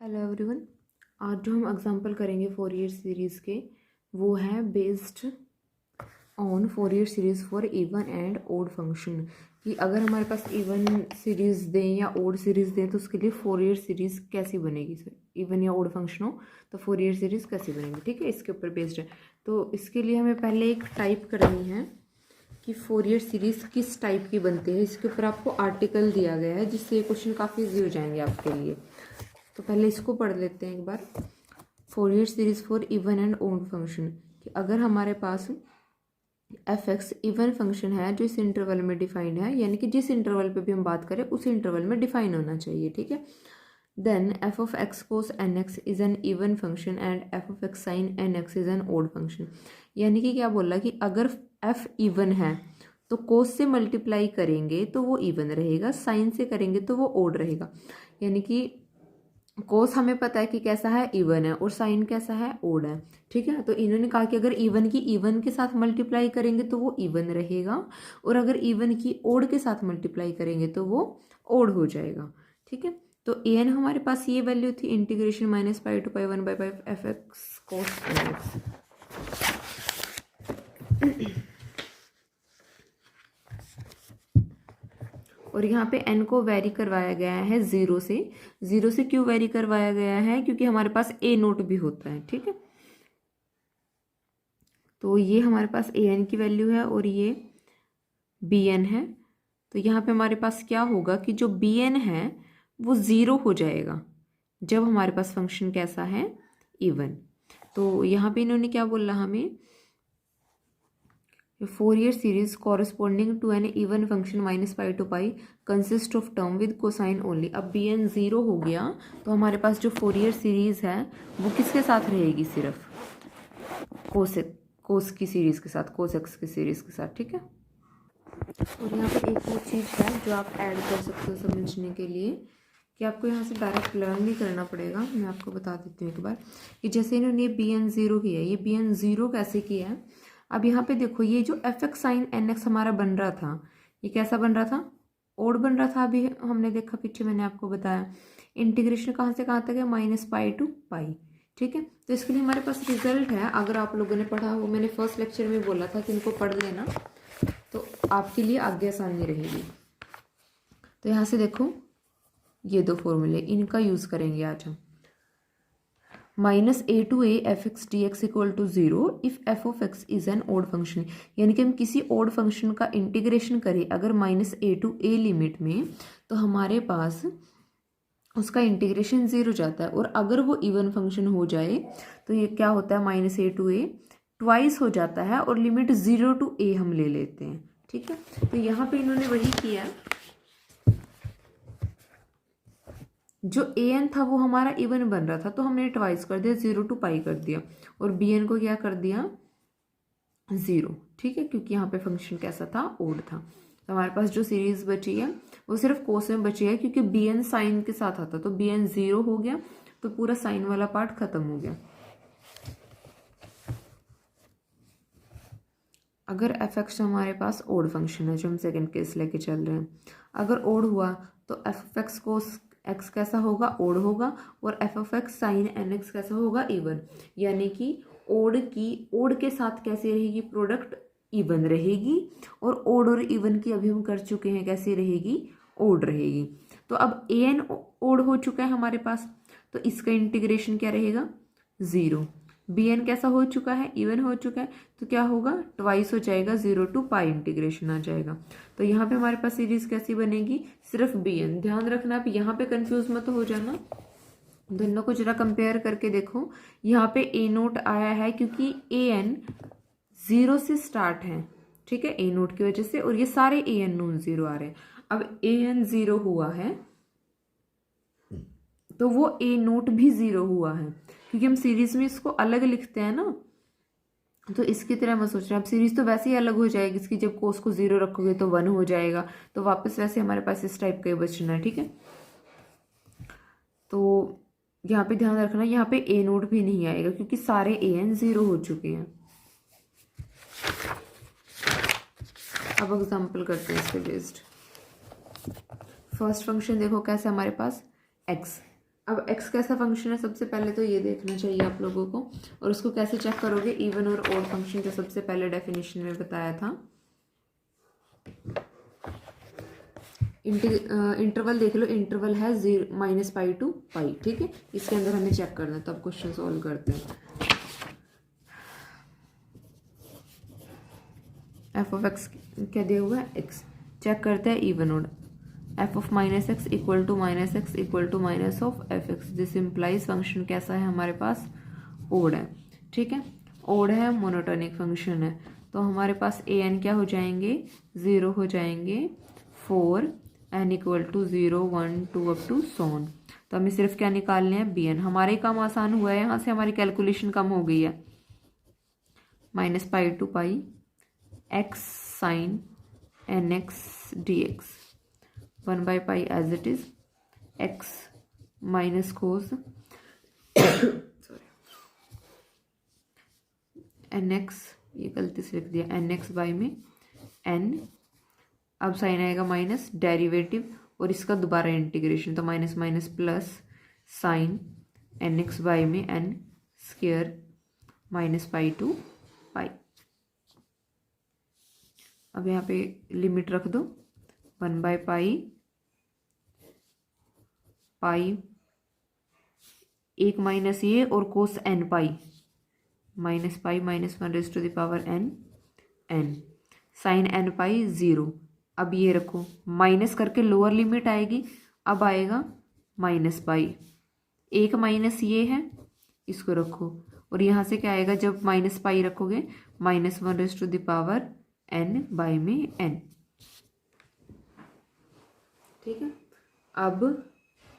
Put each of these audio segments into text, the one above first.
Hello everyone. आज जो हम एग्जांपल करेंगे फोरियर सीरीज़ के वो है based on Fourier series for even and odd function. कि अगर हमारे पास इवन सीरीज़ दें या ओड सीरीज़ दें तो उसके लिए फोरियर सीरीज़ कैसी बनेगी। सर इवन या ओड फंक्शन हो तो फोरियर सीरीज़ कैसी बनेगी, ठीक है, इसके ऊपर बेस्ड है। तो इसके लिए हमें पहले एक टाइप करनी है कि फोरियर सीरीज़ किस टाइप की बनती है। इसके ऊपर आपको आर्टिकल दिया गया है जिससे ये क्वेश्चन काफ़ी ईजी हो जाएंगे आपके लिए। तो पहले इसको पढ़ लेते हैं एक बार। Fourier series for even and odd function, कि अगर हमारे पास एफ एक्स इवन फंक्शन है जो इस इंटरवल में डिफाइंड है, यानी कि जिस इंटरवल पे भी हम बात करें उस इंटरवल में डिफाइन होना चाहिए, ठीक है। Then f of x cos n x is an even function and f of x sine n x is an odd function. यानी कि क्या बोला कि अगर एफ इवन है तो कोस से मल्टीप्लाई करेंगे तो वो इवन रहेगा, साइन से करेंगे तो वो ओड रहेगा। यानी कि कोस हमें पता है कि कैसा है, इवन है, और साइन कैसा है, ओड है, ठीक है। तो इन्होंने कहा कि अगर इवन की इवन के साथ मल्टीप्लाई करेंगे तो वो इवन रहेगा, और अगर इवन की ओड के साथ मल्टीप्लाई करेंगे तो वो ओड हो जाएगा, ठीक है। तो ए एन हमारे पास ये वैल्यू थी integration minus pi to pi 1/पाई f x cos n x. और यहाँ पे n को वेरी करवाया गया है ज़ीरो से। ज़ीरो से क्यों वेरी करवाया गया है, क्योंकि हमारे पास a नोट भी होता है, ठीक है। तो ये हमारे पास a n की वैल्यू है और ये b n है। तो यहाँ पे हमारे पास क्या होगा कि जो b n है वो ज़ीरो हो जाएगा जब हमारे पास फंक्शन कैसा है, इवन। तो यहाँ पे इन्होंने क्या बोला हमें, Fourier series corresponding to an even function minus pi to pi consist of term with cosine only. अब बी एन ज़ीरो हो गया तो हमारे पास जो फोरियर सीरीज है वो किसके साथ रहेगी, सिर्फ कोस की सीरीज के साथ, कोस एक्स की सीरीज के साथ, ठीक है। और यहाँ पे एक और चीज़ है जो आप ऐड कर सकते हो समझने के लिए, कि आपको यहाँ से डायरेक्ट लर्न नहीं करना पड़ेगा। मैं आपको बता देती हूँ एक बार कि जैसे इन्होंने बी एन ज़ीरो किया है, ये बी एन ज़ीरो कैसे किया है। अब यहाँ पे देखो ये जो f x sine n x हमारा बन रहा था, ये कैसा बन रहा था, ओड बन रहा था। अभी हमने देखा पीछे, मैंने आपको बताया इंटीग्रेशन कहाँ से कहाँ तक है, माइनस पाई टू पाई, ठीक है। तो इसके लिए हमारे पास रिजल्ट है, अगर आप लोगों ने पढ़ा हो, मैंने फर्स्ट लेक्चर में बोला था कि इनको पढ़ लेना तो आपके लिए आगे आसानी रहेगी। तो यहाँ से देखो ये दो फॉर्मूले, इनका यूज़ करेंगे आज हम। Minus a to a f x d x equal to zero if f of x is an odd function. यानी कि हम किसी ओड फंक्शन का इंटीग्रेशन करें अगर minus a to a limit में, तो हमारे पास उसका इंटीग्रेशन ज़ीरो जाता है। और अगर वो इवन फंक्शन हो जाए तो ये क्या होता है, minus a to a twice हो जाता है और लिमिट ज़ीरो टू ए हम ले लेते हैं, ठीक है। तो यहाँ पे इन्होंने वही किया, जो ए एन था वो हमारा इवन बन रहा था तो हमने ट्वाइस कर दिया, ज़ीरो टू पाई कर दिया, और बी एन को क्या कर दिया, ज़ीरो, ठीक है, क्योंकि यहाँ पे फंक्शन कैसा था, ओड था। तो हमारे पास जो सीरीज बची है वो सिर्फ कोस में बची है, क्योंकि बी एन साइन के साथ आता, तो बी एन ज़ीरो हो गया तो पूरा साइन वाला पार्ट खत्म हो गया। अगर एफ एक्स हमारे पास ओड फंक्शन है, जो हम सेकंड केस लेके चल रहे हैं, अगर ओड हुआ तो f of x cos x कैसा होगा, ओड होगा, और f of x sine n x कैसा होगा, इवन। यानी कि ओड के साथ कैसे रहेगी प्रोडक्ट, इवन रहेगी, और ओड और इवन की अभी हम कर चुके हैं, कैसे रहेगी, ओड रहेगी। तो अब ए एन ओड हो चुका है हमारे पास, तो इसका इंटीग्रेशन क्या रहेगा, ज़ीरो। बी एन कैसा हो चुका है, इवन हो चुका है, तो क्या होगा, ट्वाइस हो जाएगा, ज़ीरो टू पाई इंटीग्रेशन आ जाएगा। तो यहाँ पे हमारे पास सीरीज कैसी बनेगी, सिर्फ बी एन। ध्यान रखना आप यहाँ पे कंफ्यूज मत हो जाना, दोनों को जरा कंपेयर करके देखो। यहाँ पे ए नोट आया है क्योंकि ए एन ज़ीरो से स्टार्ट है, ठीक है, ए नोट की वजह से, और ये सारे ए एन नोन ज़ीरो आ रहे हैं। अब ए एन ज़ीरो हुआ है तो वो ए नोट भी ज़ीरो हुआ है, क्योंकि हम सीरीज में इसको अलग लिखते हैं ना, तो इसकी तरह मैं सोच रहा हूँ अब सीरीज तो वैसे ही अलग हो जाएगी इसकी, जब कोस को ज़ीरो रखोगे तो वन हो जाएगा, तो वापस वैसे हमारे पास इस टाइप का ही बचना है, ठीक है। तो यहाँ पे ध्यान रखना, यहाँ पे ए नोट भी नहीं आएगा क्योंकि सारे ए एन ज़ीरो हो चुके हैं। अब एग्जाम्पल करते हैं इसके बेस्ड। फर्स्ट फंक्शन देखो कैसे हमारे पास, एक्स, अब x कैसा फंक्शन है सबसे पहले तो ये देखना चाहिए आप लोगों को, और उसको कैसे चेक करोगे, इवन और ओड फंक्शन जो सबसे पहले डेफिनेशन में बताया था। इंटरवल देख लो, इंटरवल है -π to π, ठीक है। इसके अंदर हमें चेक करना है, तब क्वेश्चन सॉल्व करते हैं। एफ ऑफ एक्स क्या दिया हुआ है, एक्स। चेक करते हैं even odd. F of -x equal to -x equal to minus of f x. This implies function कैसा है हमारे पास, ओड है, ठीक है। ओड है, मोनोटोनिक फंक्शन है, तो हमारे पास ए एन क्या हो जाएंगे, 0 हो जाएंगे, 4 n equal to 0 1 2 up to सोन। तो हमें सिर्फ क्या निकालने हैं, बी एन। हमारा ही काम आसान हुआ है, यहाँ से हमारी कैलकुलेशन कम हो गई है। -π to π x sin nx dx 1/π as it is, x minus cos nx, ये गलती से लिख दिया, nx बाई में n, अब साइन आएगा माइनस, डेरिवेटिव और इसका दोबारा इंटीग्रेशन, तो minus minus plus sine nx by में n स्क्वायर -π to π। अब यहाँ पे लिमिट रख दो, 1/π, पाई एक माइनस ये और कोस n पाई, -π -1 n n साइन n पाई 0। अब ये रखो, माइनस करके लोअर लिमिट आएगी, अब आएगा -π, एक माइनस ये है, इसको रखो, और यहाँ से क्या आएगा, जब -π रखोगे -1 n बाई में n, ठीक है। अब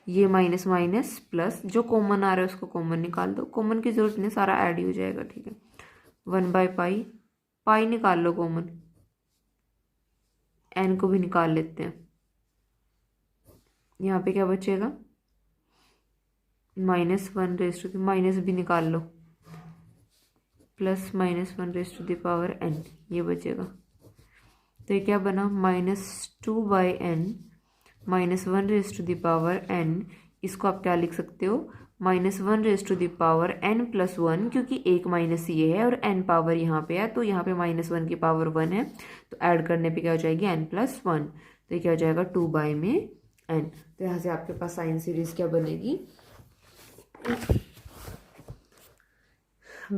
ये माइनस माइनस प्लस, जो कॉमन आ रहा है उसको कॉमन निकाल दो, कॉमन की जरूरत नहीं, सारा ऐड ही हो जाएगा, ठीक है। 1/π, पाई निकाल लो कॉमन, n को भी निकाल लेते हैं। यहाँ पे क्या बचेगा, -1 माइनस भी निकाल लो, प्लस -1 n, ये बचेगा। तो ये क्या बना, -2/n -1 n, इसको आप क्या लिख सकते हो, -1 n + 1, क्योंकि एक माइनस ये है और n पावर यहाँ पे है, तो यहाँ पे -1 की पावर 1 है, तो ऐड करने पे क्या हो जाएगी, n + 1, तो ये क्या हो जाएगा 2 में n। तो यहाँ से आपके पास साइन सीरीज क्या बनेगी,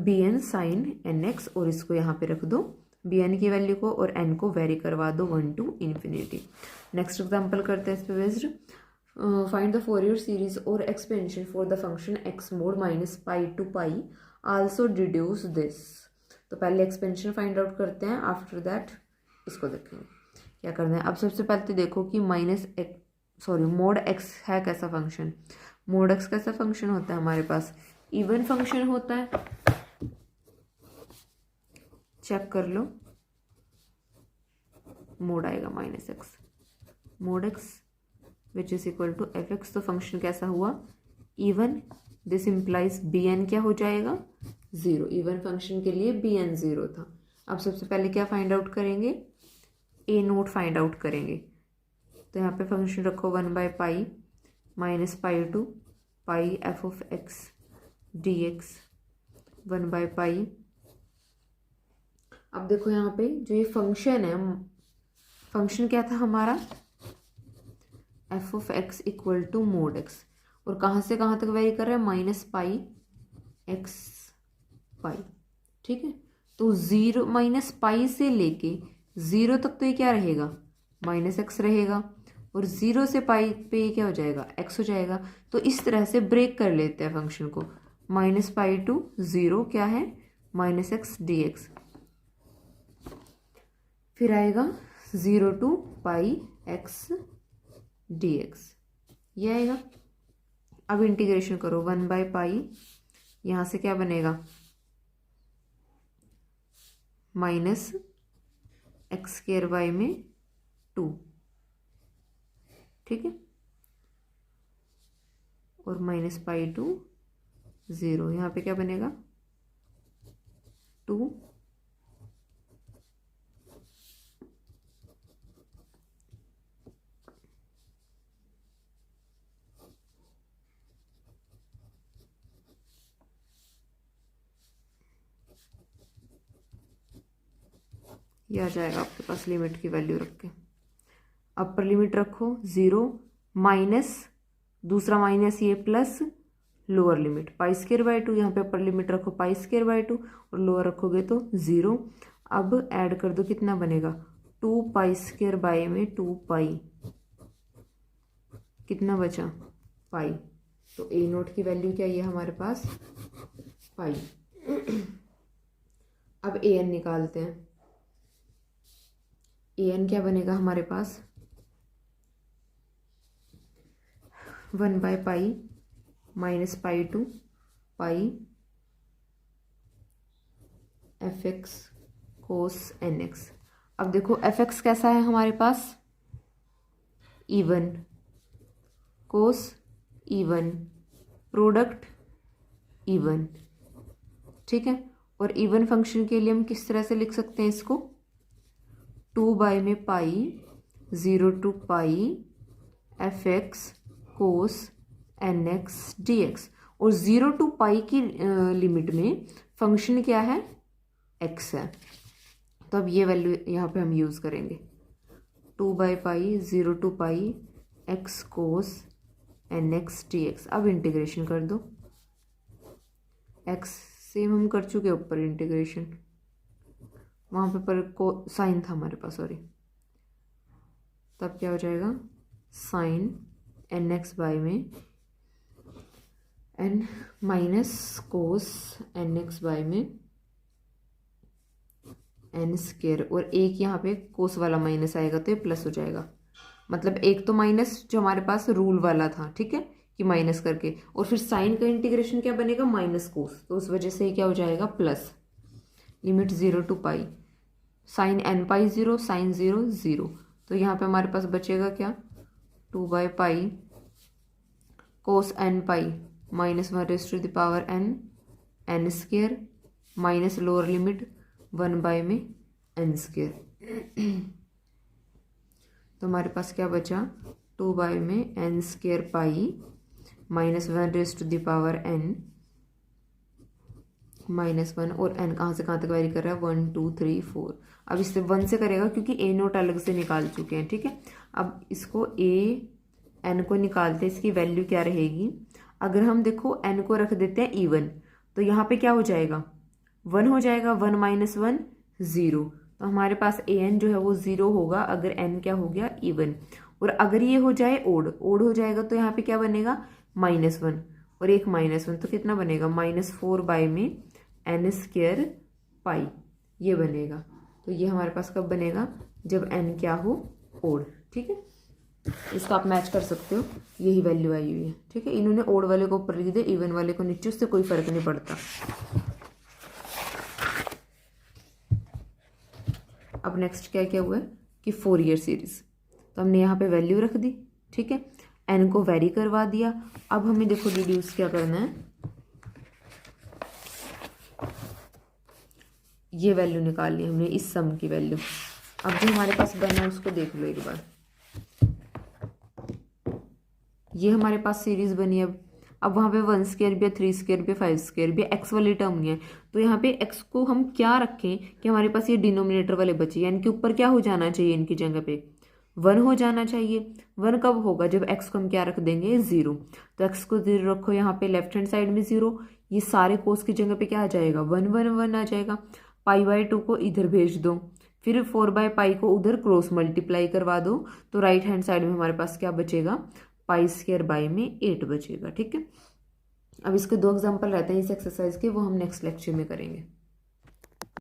bn sin nx, और इसको यहाँ पे रख दो bn की वैल्यू को, और n को वेरी करवा दो 1 to ∞। नेक्स्ट एग्जांपल करते हैं इस पे based. Find the Fourier series और expansion for the function x mod -π to π, also deduce this. तो पहले एक्सपेंशन फाइंड आउट करते हैं, आफ्टर दैट इसको देखेंगे क्या करना है। अब सबसे पहले तो देखो कि मोड x है कैसा फंक्शन, मोड x कैसा फंक्शन होता है, हमारे पास इवन फंक्शन होता है, चेक कर लो, मोड आएगा -x, mod x which is equal to f(x), तो फंक्शन कैसा हुआ, इवन। दिस इम्प्लाइज bn क्या हो जाएगा, 0, इवन फंक्शन के लिए bn 0 था। अब सबसे पहले क्या फाइंड आउट करेंगे, a नोट फाइंड आउट करेंगे, तो यहाँ पे फंक्शन रखो 1/π -π to π f of x dx 1/π। अब देखो यहाँ पे जो ये फंक्शन है, फंक्शन क्या था हमारा, f of x equal to mod x, और कहाँ से कहाँ तक वेरी कर रहा है, -π x π, ठीक है। तो 0 -π से लेके 0 तक तो ये क्या रहेगा, -x रहेगा, और 0 से π पे ये क्या हो जाएगा, x हो जाएगा। तो इस तरह से ब्रेक कर लेते हैं फंक्शन को, -π to 0 क्या है, -x dx, फिर आएगा 0 to π x dx, ये आएगा। अब इंटीग्रेशन करो, 1/π, यहाँ से क्या बनेगा, -x² में 2, ठीक है, और -π to 0, यहाँ पे क्या बनेगा, 2, ये आ जाएगा आपके पास लिमिट की वैल्यू रख के। अपर लिमिट रखो 0 माइनस दूसरा माइनस ये plus lower limit pi square by 2, यहाँ पे अपर लिमिट रखो पाई स्क्वायर बाय 2 और लोअर रखोगे तो 0। अब ऐड कर दो, कितना बनेगा 2 पाई स्क्वायर बाय में 2 पाई, कितना बचा पाई। तो ए नोट की वैल्यू क्या है हमारे पास पाई। अब ए एन निकालते हैं। ए एन क्या बनेगा हमारे पास 1 by pi minus pi to pi f x cos n x. अब देखो एफ एक्स कैसा है हमारे पास even, cos even, product even, ठीक है। और इवन फंक्शन के लिए हम किस तरह से लिख सकते हैं इसको 2 बाई में pi 0 to pi f x cos n x d x. और 0 टू पाई की लिमिट में फंक्शन क्या है एक्स है, तो अब ये वैल्यू यहाँ पे हम यूज़ करेंगे 2 by pi 0 to pi x cos n x d x. अब इंटीग्रेशन कर दो, एक्स सेम हम कर चुके ऊपर इंटीग्रेशन, वहाँ पे पर को साइन था हमारे पास सॉरी, तब क्या हो जाएगा साइन एन एक्स बाई में n minus cos n x by में एन स्क्वायर। और एक यहाँ पे कोस वाला माइनस आएगा तो ये प्लस हो जाएगा, मतलब एक तो माइनस जो हमारे पास रूल वाला था, ठीक है, कि माइनस करके, और फिर साइन का इंटीग्रेशन क्या बनेगा माइनस कोस, तो उस वजह से क्या हो जाएगा plus. Limit 0 to pi sine n pi 0 sine 0 0, तो यहाँ पे हमारे पास बचेगा क्या 2 by pi cos n pi minus 1 raise to the power n n square minus lower limit 1 by में एन स्क्वायर। तो हमारे पास क्या बचा 2 बाई में n square pi minus 1 raise to the power n minus 1, और एन कहाँ से कहाँ तक वेरी कर रहा है 1 2 3 4। अब इससे 1 से करेगा क्योंकि ए नोट अलग से निकाल चुके हैं, ठीक है। अब इसको ए एन को निकालते, इसकी वैल्यू क्या रहेगी, अगर हम देखो एन को रख देते हैं इवन, तो यहाँ पे क्या हो जाएगा 1 हो जाएगा, 1 माइनस 1 0, तो हमारे पास ए एन जो है वो 0 होगा अगर एन क्या हो गया इवन। और अगर ये हो जाए ओड हो जाएगा तो यहाँ पे क्या बनेगा -1 और एक -1, तो कितना बनेगा -4 बाई में एन स्क्वायर पाई, ये बनेगा। तो ये हमारे पास कब बनेगा जब एन क्या हो ओड, ठीक है। इसका आप मैच कर सकते हो, यही वैल्यू आई हुई है, ठीक है। इन्होंने ओड वाले को ऊपर लिख दिया, इवन वाले को नीचे, उससे कोई फर्क नहीं पड़ता। अब नेक्स्ट क्या क्या हुआ है कि फोरियर सीरीज, तो हमने यहाँ पे वैल्यू रख दी, ठीक है, एन को वेरी करवा दिया। अब हमें देखो डिड्यूस क्या करना है, ये वैल्यू निकाल ली हमने इस सम की वैल्यू। अब जो हमारे पास बना है उसको देख लो एक बार, ये हमारे पास सीरीज बनी है। अब वहाँ पे 1 स्क्वायर भी है 3 स्क्वायर भी 5 स्क्वायर भी, एक्स वाली टर्म नहीं है, तो यहाँ पे एक्स को हम क्या रखें कि हमारे पास ये डिनोमिनेटर वाले बचे, यानी कि ऊपर क्या हो जाना चाहिए इनकी जगह पे 1 हो जाना चाहिए। 1 कब होगा जब एक्स को हम क्या रख देंगे 0, तो एक्स को 0 रखो, यहाँ पे लेफ्ट हैंड साइड में 0, ये सारे कोस की जगह पे क्या आ जाएगा 1 1 1 आ जाएगा। पाई बाई 2 को इधर भेज दो, फिर 4 बाई पाई को उधर क्रॉस मल्टीप्लाई करवा दो, तो राइट हैंड साइड में हमारे पास क्या बचेगा पाई स्क्वायर बाई में 8 बचेगा, ठीक है। अब इसके 2 एग्जांपल रहते हैं इस एक्सरसाइज के, वो हम नेक्स्ट लेक्चर में करेंगे।